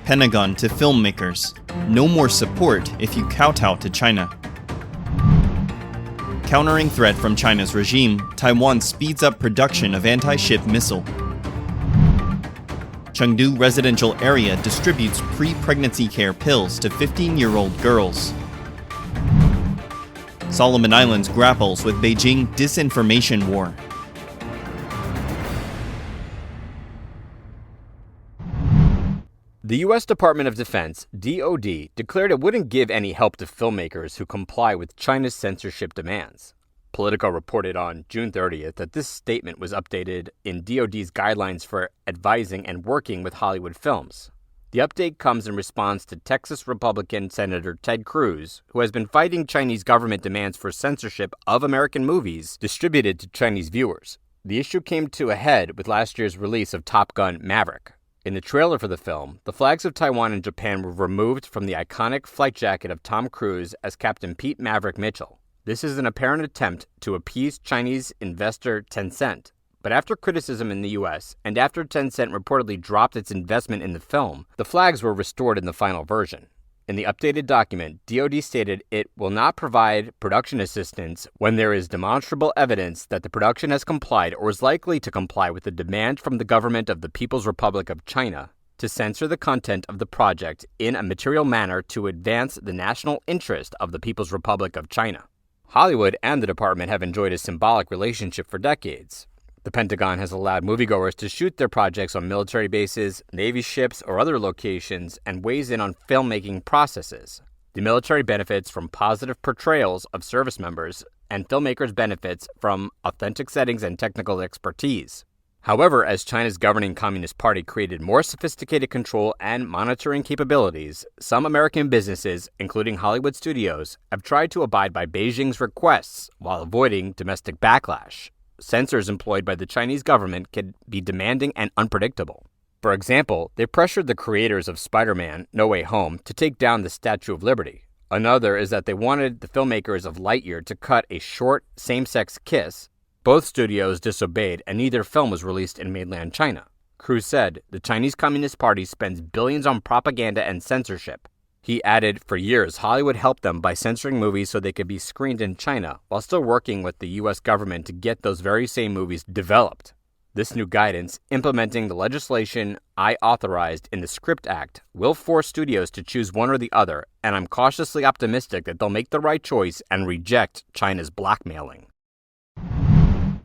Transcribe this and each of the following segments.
Pentagon to filmmakers. No more support if you kowtow to China. Countering threat from China's regime, Taiwan speeds up production of anti-ship missile. Chengdu residential area distributes pre-pregnancy care pills to 15-year-old girls. Solomon Islands grapples with Beijing disinformation war. The U.S. Department of Defense, DoD, declared it wouldn't give any help to filmmakers who comply with China's censorship demands. Politico reported on June 30th that this statement was updated in DoD's guidelines for advising and working with Hollywood films. The update comes in response to Texas Republican Senator Ted Cruz, who has been fighting Chinese government demands for censorship of American movies distributed to Chinese viewers. The issue came to a head with last year's release of Top Gun: Maverick. In the trailer for the film, the flags of Taiwan and Japan were removed from the iconic flight jacket of Tom Cruise as Captain Pete Maverick Mitchell. This is an apparent attempt to appease Chinese investor Tencent. But after criticism in the U.S., and after Tencent reportedly dropped its investment in the film, the flags were restored in the final version. In the updated document, DoD stated it will not provide production assistance when there is demonstrable evidence that the production has complied or is likely to comply with the demand from the government of the People's Republic of China to censor the content of the project in a material manner to advance the national interest of the People's Republic of China. Hollywood and the department have enjoyed a symbolic relationship for decades. The Pentagon has allowed moviegoers to shoot their projects on military bases, Navy ships, or other locations and weighs in on filmmaking processes. The military benefits from positive portrayals of service members, and filmmakers benefits from authentic settings and technical expertise. However, as China's governing Communist Party created more sophisticated control and monitoring capabilities, some American businesses, including Hollywood studios, have tried to abide by Beijing's requests while avoiding domestic backlash. Censors employed by the Chinese government can be demanding and unpredictable. For example, they pressured the creators of Spider-Man: No Way Home to take down the Statue of Liberty. Another is that they wanted the filmmakers of Lightyear to cut a short same-sex kiss. Both studios disobeyed, and neither film was released in mainland China. Cruz said, "The Chinese Communist Party spends billions on propaganda and censorship." He added, for years, Hollywood helped them by censoring movies so they could be screened in China, while still working with the U.S. government to get those very same movies developed. This new guidance, implementing the legislation I authorized in the Script Act, will force studios to choose one or the other, and I'm cautiously optimistic that they'll make the right choice and reject China's blackmailing.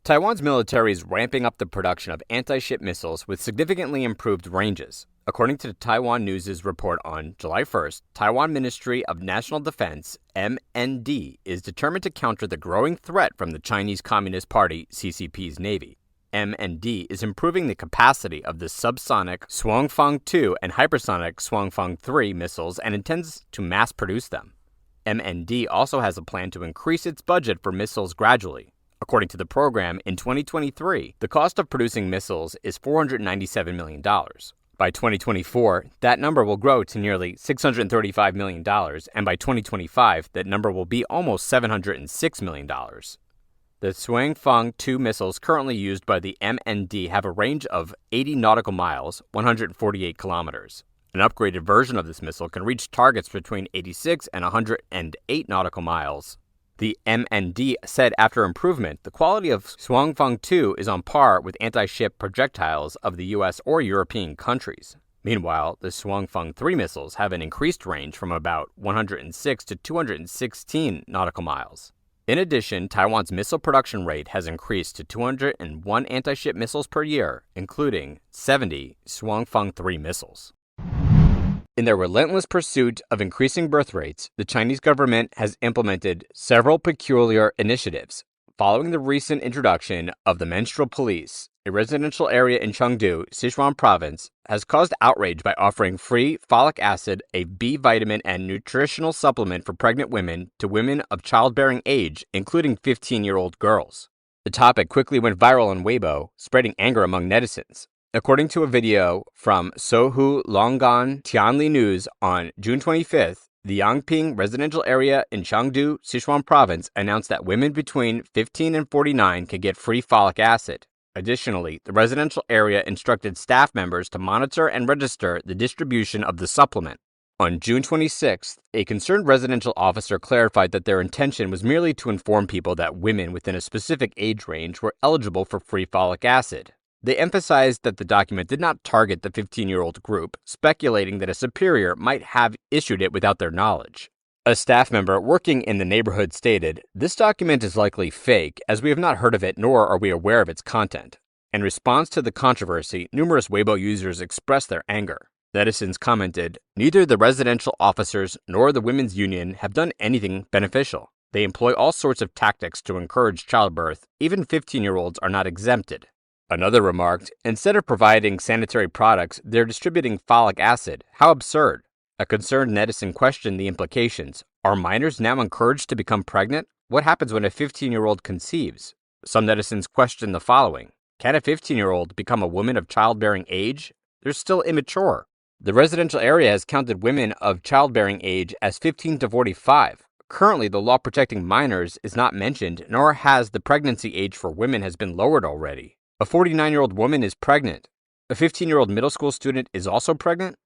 Taiwan's military is ramping up the production of anti-ship missiles with significantly improved ranges. According to the Taiwan News' report on July 1st, Taiwan Ministry of National Defense, MND, is determined to counter the growing threat from the Chinese Communist Party, CCP's Navy. MND is improving the capacity of the subsonic Xuanfang-2 and hypersonic Xuanfang-3 missiles and intends to mass produce them. MND also has a plan to increase its budget for missiles gradually. According to the program, in 2023, the cost of producing missiles is $497 million. By 2024, that number will grow to nearly $635 million, and by 2025, that number will be almost $706 million. The Xuanfang-2 missiles currently used by the MND have a range of 80 nautical miles, 148 kilometers. An upgraded version of this missile can reach targets between 86 and 108 nautical miles. The MND said after improvement, the quality of Xuanfang-2 is on par with anti-ship projectiles of the U.S. or European countries. Meanwhile, the Xuanfang-3 missiles have an increased range from about 106 to 216 nautical miles. In addition, Taiwan's missile production rate has increased to 201 anti-ship missiles per year, including 70 Xuanfang-3 missiles. In their relentless pursuit of increasing birth rates, the Chinese government has implemented several peculiar initiatives. Following the recent introduction of the menstrual police, a residential area in Chengdu, Sichuan province, has caused outrage by offering free folic acid, a B vitamin and nutritional supplement for pregnant women, to women of childbearing age, including 15-year-old girls. The topic quickly went viral on Weibo, spreading anger among netizens. According to a video from Sohu Longgan Tianli News on June 25th, the Yangping residential area in Chengdu, Sichuan province, announced that women between 15 and 49 can get free folic acid. Additionally, the residential area instructed staff members to monitor and register the distribution of the supplement. On June 26th, a concerned residential officer clarified that their intention was merely to inform people that women within a specific age range were eligible for free folic acid. They emphasized that the document did not target the 15-year-old group, speculating that a superior might have issued it without their knowledge. A staff member working in the neighborhood stated, "This document is likely fake, as we have not heard of it nor are we aware of its content." In response to the controversy, numerous Weibo users expressed their anger. Netizens commented, "Neither the residential officers nor the women's union have done anything beneficial. They employ all sorts of tactics to encourage childbirth. Even 15-year-olds are not exempted." Another remarked, "Instead of providing sanitary products, they're distributing folic acid. How absurd." A concerned netizen questioned the implications. Are minors now encouraged to become pregnant? What happens when a 15-year-old conceives? Some netizens questioned the following. Can a 15-year-old become a woman of childbearing age? They're still immature. The residential area has counted women of childbearing age as 15 to 45. Currently, the law protecting minors is not mentioned, nor has the pregnancy age for women has been lowered already. A 49-year-old woman is pregnant. A 15-year-old middle school student is also pregnant.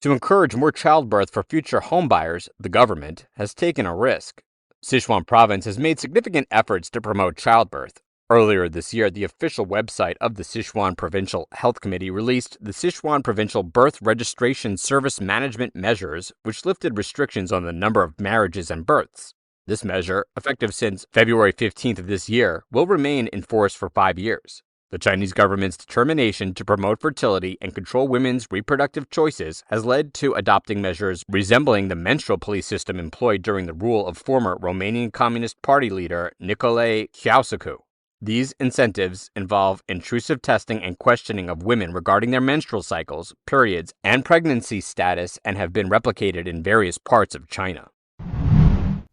To encourage more childbirth for future homebuyers, the government has taken a risk. Sichuan province has made significant efforts to promote childbirth. Earlier this year, the official website of the Sichuan Provincial Health Committee released the Sichuan Provincial Birth Registration Service Management Measures, which lifted restrictions on the number of marriages and births. This measure, effective since February 15th of this year, will remain in force for 5 years. The Chinese government's determination to promote fertility and control women's reproductive choices has led to adopting measures resembling the menstrual police system employed during the rule of former Romanian Communist Party leader Nicolae Ceausescu. These incentives involve intrusive testing and questioning of women regarding their menstrual cycles, periods, and pregnancy status and have been replicated in various parts of China.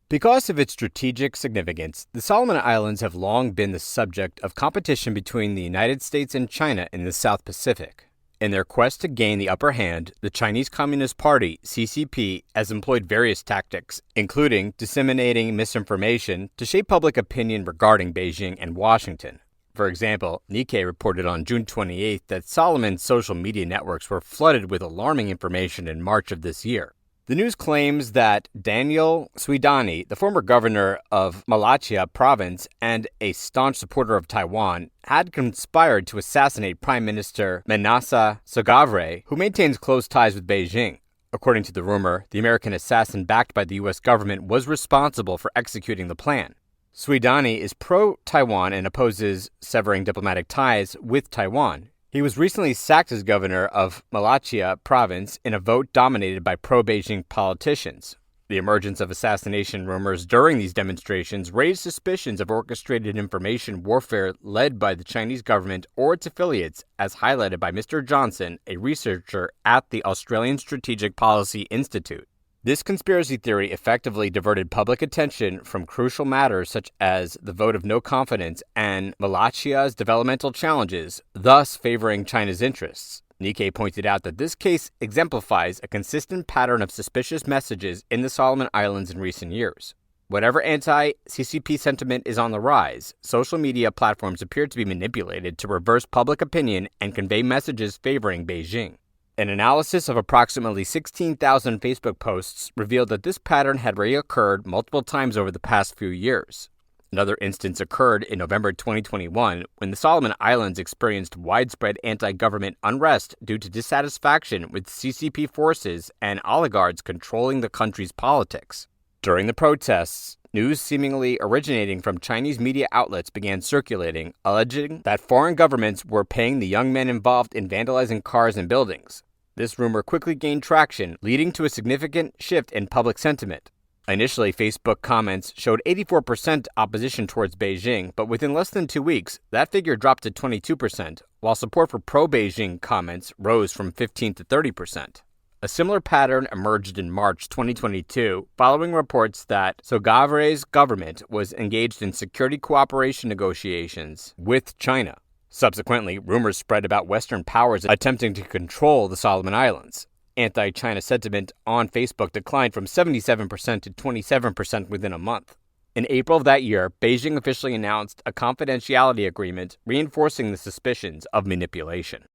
Because of its strategic significance, the Solomon Islands have long been the subject of competition between the United States and China in the South Pacific. In their quest to gain the upper hand, the Chinese Communist Party, CCP, has employed various tactics, including disseminating misinformation to shape public opinion regarding Beijing and Washington. For example, Nikkei reported on June 28 that Solomon's social media networks were flooded with alarming information in March of this year. The news claims that Daniel Suidani, the former governor of Malacca province and a staunch supporter of Taiwan, had conspired to assassinate Prime Minister Manasa Sogavre, who maintains close ties with Beijing. According to the rumor, the American assassin backed by the U.S. government was responsible for executing the plan. Suidani is pro-Taiwan and opposes severing diplomatic ties with Taiwan. He was recently sacked as governor of Malacca province in a vote dominated by pro-Beijing politicians. The emergence of assassination rumors during these demonstrations raised suspicions of orchestrated information warfare led by the Chinese government or its affiliates, as highlighted by Mr. Johnson, a researcher at the Australian Strategic Policy Institute. This conspiracy theory effectively diverted public attention from crucial matters such as the vote of no confidence and Malacca's developmental challenges, thus favoring China's interests. Nikkei pointed out that this case exemplifies a consistent pattern of suspicious messages in the Solomon Islands in recent years. Whatever anti-CCP sentiment is on the rise, social media platforms appear to be manipulated to reverse public opinion and convey messages favoring Beijing. An analysis of approximately 16,000 Facebook posts revealed that this pattern had reoccurred multiple times over the past few years. Another instance occurred in November 2021 when the Solomon Islands experienced widespread anti-government unrest due to dissatisfaction with CCP forces and oligarchs controlling the country's politics. During the protests, news seemingly originating from Chinese media outlets began circulating, alleging that foreign governments were paying the young men involved in vandalizing cars and buildings. This rumor quickly gained traction, leading to a significant shift in public sentiment. Initially, Facebook comments showed 84% opposition towards Beijing, but within less than 2 weeks, that figure dropped to 22%, while support for pro-Beijing comments rose from 15 to 30%. A similar pattern emerged in March 2022 following reports that Sogavre's government was engaged in security cooperation negotiations with China. Subsequently, rumors spread about Western powers attempting to control the Solomon Islands. Anti-China sentiment on Facebook declined from 77% to 27% within a month. In April of that year, Beijing officially announced a confidentiality agreement reinforcing the suspicions of manipulation.